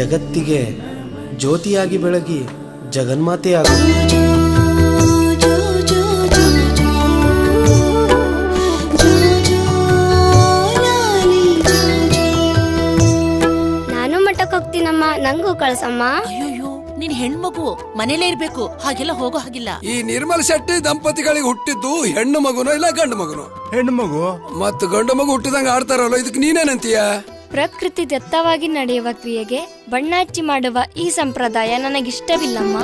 ಜಗತ್ತಿಗೆ ಜ್ಯೋತಿಯಾಗಿ ಬೆಳಗಿ ಜಗನ್ಮಾತೆಯಾಗು. ನಾನು ಮಠಕ್ಕೆ ಹೋಗ್ತೀನಮ್ಮ, ನಂಗೂ ಕಳ್ಸಮ್ಮ. ಅಯ್ಯೋಯ್ಯೋ, ನೀನ್ ಹೆಣ್ಮಗು, ಮನೇಲೇ ಇರ್ಬೇಕು, ಹಾಗೆಲ್ಲ ಹೋಗೋ ಹಾಗಿಲ್ಲ. ಈ ನಿರ್ಮಲ್ ಶೆಟ್ಟಿ ದಂಪತಿಗಳಿಗೆ ಹುಟ್ಟಿದ್ದು ಹೆಣ್ಣು ಮಗುನೋ ಇಲ್ಲ ಗಂಡು ಮಗುನೋ? ಹೆಣ್ಣು ಮಗು. ಮತ್ ಗಂಡು ಮಗು ಹುಟ್ಟಿದಂಗ ಆಡ್ತಾರಲ್ಲ, ಇದಕ್ಕೆ ನೀನೇನಂತೀಯ? ಪ್ರಕೃತಿ ದತ್ತವಾಗಿ ನಡೆಯುವ ಕ್ರಿಯೆಗೆ ಬಣ್ಣ ಹಚ್ಚಿ ಮಾಡುವ ಈ ಸಂಪ್ರದಾಯ ನನಗಿಷ್ಟವಿಲ್ಲಮ್ಮ.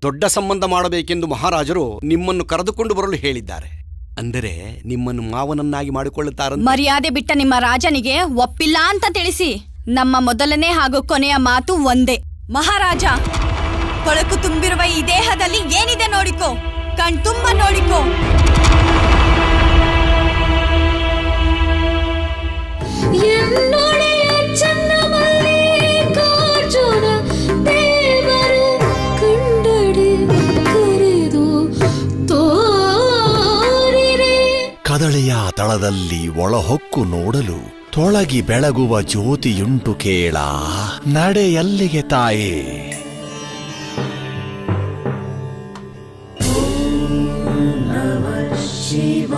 ದೊಡ್ಡ ಸಂಬಂಧ ಮಾಡಬೇಕೆಂದು ಮಹಾರಾಜರು ನಿಮ್ಮನ್ನು ಕರೆದುಕೊಂಡು ಬರಲು ಹೇಳಿದ್ದಾರೆ. ಅಂದರೆ ನಿಮ್ಮನ್ನು ಮಾವನನ್ನಾಗಿ ಮಾಡಿಕೊಳ್ಳುತ್ತಾರೆ. ಮರ್ಯಾದೆ ಬಿಟ್ಟ ನಿಮ್ಮ ರಾಜನಿಗೆ ಒಪ್ಪಿಲ್ಲ ಅಂತ ತಿಳಿಸಿ. ನಮ್ಮ ಮೊದಲನೇ ಹಾಗೂ ಕೊನೆಯ ಮಾತು ಒಂದೇ. ಮಹಾರಾಜ, ಕೊಳಕು ತುಂಬಿರುವ ಈ ದೇಹದಲ್ಲಿ ಏನಿದೆ ನೋಡಿಕೋ, ಕಣ್ತುಂಬ ನೋಡಿಕೋ. ಕದಳೆಯ ತಳದಲ್ಲಿ ಒಳಹೊಕ್ಕು ನೋಡಲು ತೊಳಗಿ ಬೆಳಗುವ ಜ್ಯೋತಿಯುಂಟು ಕೇಳ. ನಡೆ ಎಲ್ಲಿಗೆ ತಾಯೇ? ಶಿವ